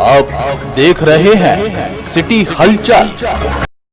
आप देख रहे हैं सिटी हलचल।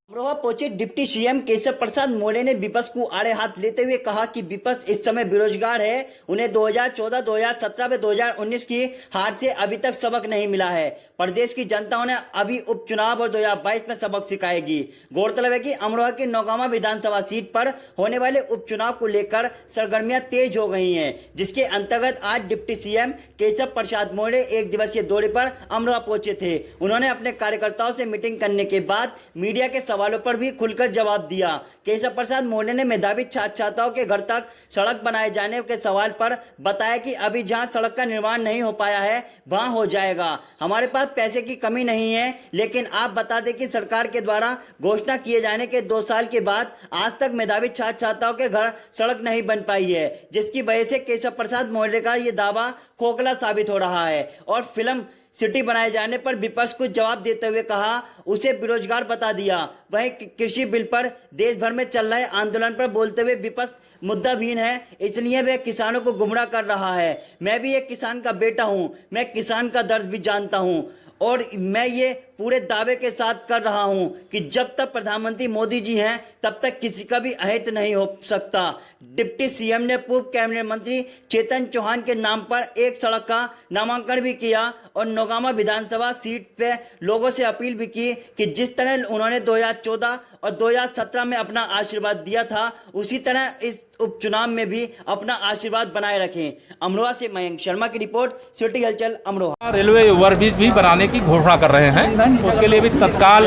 अमरोहा पहुंचे डिप्टी सीएम केशव प्रसाद मौर्य ने विपक्ष को आड़े हाथ लेते हुए कहा कि विपक्ष इस समय बेरोजगार है। उन्हें 2014, 2017 व 2019 की हार से अभी तक सबक नहीं मिला है। प्रदेश की जनता उन्हें अभी उपचुनाव और 2022 में सबक सिखाएगी। गौरतलब है कि अमरोहा की नौगामा विधानसभा सीट पर होने वाले उपचुनाव को लेकर सरगर्मियां तेज हो गई हैं, जिसके अंतर्गत आज डिप्टी सीएम केशव प्रसाद मौर्य एक दिवसीय दौरे पर अमरोहा पहुंचे थे। उन्होंने अपने कार्यकर्ताओं से मीटिंग करने के बाद मीडिया के सवालों पर भी खुलकर जवाब दिया। केशव प्रसाद मौर्य ने मेधावी छात्र छात्राओं के घर तक सड़क बनाए जाने के सवाल पर बताया कि अभी जहां सड़क का निर्माण नहीं हो पाया है वहां हो जाएगा। हमारे पास पैसे की कमी नहीं है, लेकिन आप बता दें कि सरकार के द्वारा घोषणा किए जाने के 2 साल के बाद आज तक मेधावी छात्र छात्राओं के घर सड़क नहीं बन पाई है, जिसकी वजह से केशव प्रसाद मौर्य का ये दावा खोखला साबित हो रहा है। और फिल्म सिटी बनाए जाने पर विपक्ष को जवाब देते हुए कहा उसे बेरोजगार बता दिया। वहीं कृषि बिल पर देश भर में चल रहे आंदोलन पर बोलते हुए विपक्ष मुद्दाहीन है, इसलिए वह किसानों को गुमराह कर रहा है। मैं भी एक किसान का बेटा हूं, मैं किसान का दर्द भी जानता हूं और मैं ये पूरे दावे के साथ कर रहा हूं कि जब तक प्रधानमंत्री मोदी जी हैं तब तक किसी का भी अहित नहीं हो सकता। डिप्टी सीएम ने पूर्व कैबिनेट मंत्री चेतन चौहान के नाम पर एक सड़क का नामांकन भी किया और नौगामा विधानसभा सीट पे लोगों से अपील भी की कि जिस तरह उन्होंने 2014 और 2017 में अपना आशीर्वाद दिया था, उसी तरह इस उपचुनाव में भी अपना आशीर्वाद बनाए रखें। अमरोहा से मयंक शर्मा की रिपोर्ट, सिटी हलचल अमरोहा। रेलवे ओवरब्रिज भी बनाने की घोषणा कर रहे हैं, उसके लिए भी तत्काल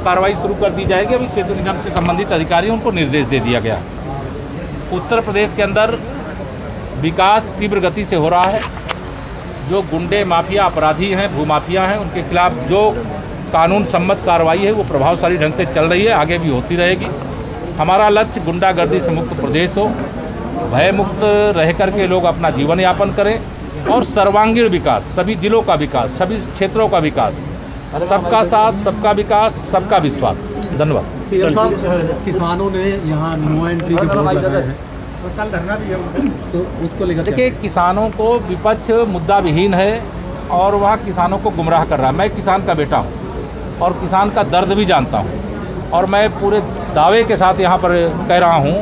कार्रवाई शुरू कर दी जाएगी। अभी सेतु निगम से संबंधित अधिकारी उनको निर्देश दे दिया गया। उत्तर प्रदेश के अंदर विकास तीव्र गति से हो रहा है। जो गुंडे माफिया अपराधी हैं, भूमाफिया हैं, उनके खिलाफ जो कानून सम्मत कार्रवाई है वो प्रभावशाली ढंग से चल रही है, आगे भी होती रहेगी। हमारा लक्ष्य गुंडागर्दी से मुक्त प्रदेश हो, भय मुक्त रह करके लोग अपना जीवन यापन करें और सर्वांगीण विकास, सभी जिलों का विकास, सभी क्षेत्रों का विकास, सबका साथ, सबका विकास, सबका विश्वास। धन्यवाद। किसानों ने यहाँ नो एंट्री के बोर्ड लगाए हैं, कल धरना भी है, तो उसको लेकर देखिए, किसानों को विपक्ष मुद्दा विहीन है और वह किसानों को गुमराह कर रहा है। मैं किसान का बेटा हूँ और किसान का दर्द भी जानता हूँ और मैं पूरे दावे के साथ यहाँ पर कह रहा हूँ,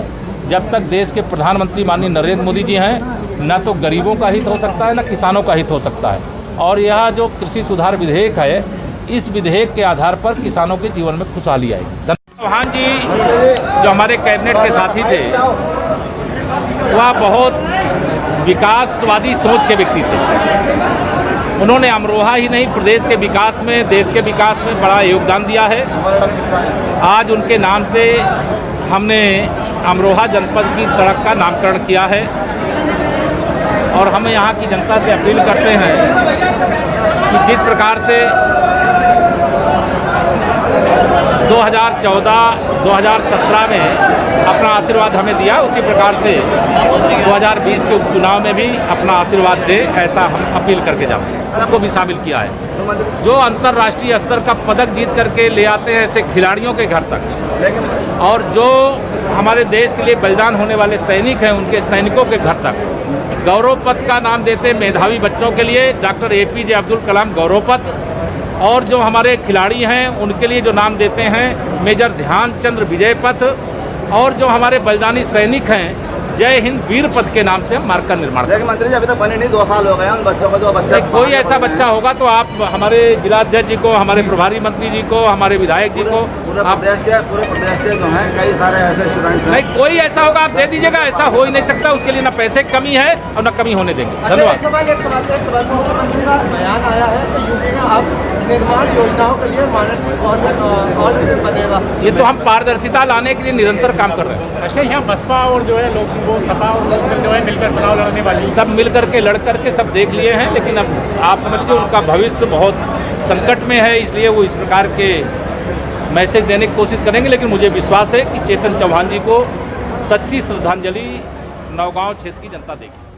जब तक देश के प्रधानमंत्री माननीय नरेंद्र मोदी जी हैं, न तो गरीबों का हित हो सकता है, न किसानों का हित हो सकता है। और यह जो कृषि सुधार विधेयक है, इस विधेयक के आधार पर किसानों के जीवन में खुशहाली आएगी। चौहान जी जो हमारे कैबिनेट के साथी थे, वह बहुत विकासवादी सोच के व्यक्ति थे। उन्होंने अमरोहा ही नहीं, प्रदेश के विकास में, देश के विकास में बड़ा योगदान दिया है। आज उनके नाम से हमने अमरोहा जनपद की सड़क का नामकरण किया है और हम यहाँ की जनता से अपील करते हैं कि जिस प्रकार से 2014-2017 में अपना आशीर्वाद हमें दिया, उसी प्रकार से 2020 के उपचुनाव में भी अपना आशीर्वाद दे, ऐसा हम अपील करके जाते हैं। उनको भी शामिल किया है। जो अंतर्राष्ट्रीय स्तर का पदक जीत करके ले आते हैं ऐसे खिलाड़ियों के घर तक, और जो हमारे देश के लिए बलिदान होने वाले सैनिक हैं, उनके सैनिकों के घर तक गौरव पथ का नाम देते हैं। मेधावी बच्चों के लिए डॉक्टर APJ अब्दुल कलाम गौरव पथ, और जो हमारे खिलाड़ी हैं उनके लिए जो नाम देते हैं मेजर ध्यानचंद विजय पथ, और जो हमारे बलिदानी सैनिक हैं जय हिंद वीर पथ के नाम से हम मार्ग का निर्माण करें। मंत्री जी अभी तक बने नहीं, 2 साल हो गए हैं उन बच्चों को। जो बच्चा कोई ऐसा बच्चा होगा तो आप हमारे जिलाध्यक्ष जी को, हमारे प्रभारी मंत्री जी को, हमारे विधायक जी को, पूरे प्रदेश के जो हैं कई सारे ऐसे स्टूडेंट्स हैं। नहीं, कोई ऐसा होगा आप दे दीजिएगा, ऐसा हो ही नहीं सकता। उसके लिए ना पैसे की कमी है और ना कमी होने देंगे। धन्यवाद। एक सवाल मुख्यमंत्री का बयान आया है कि यूपी में अब निर्माण योजनाओं के लिए ऑडिट बनेगा। ये तो हम पारदर्शिता लाने के लिए निरंतर काम कर रहे हैं। अच्छा, यहाँ बसपा और जो है लोग वो सपा और जो है मिलकर चुनाव लड़ने वाली, सब मिल करके लड़ करके सब देख लिए हैं, लेकिन अब आप समझ लीजिए उनका भविष्य बहुत संकट में है, इसलिए वो इस प्रकार के मैसेज देने की कोशिश करेंगे। लेकिन मुझे विश्वास है कि चेतन चौहान जी को सच्ची श्रद्धांजलि नौगांव क्षेत्र की जनता देगी।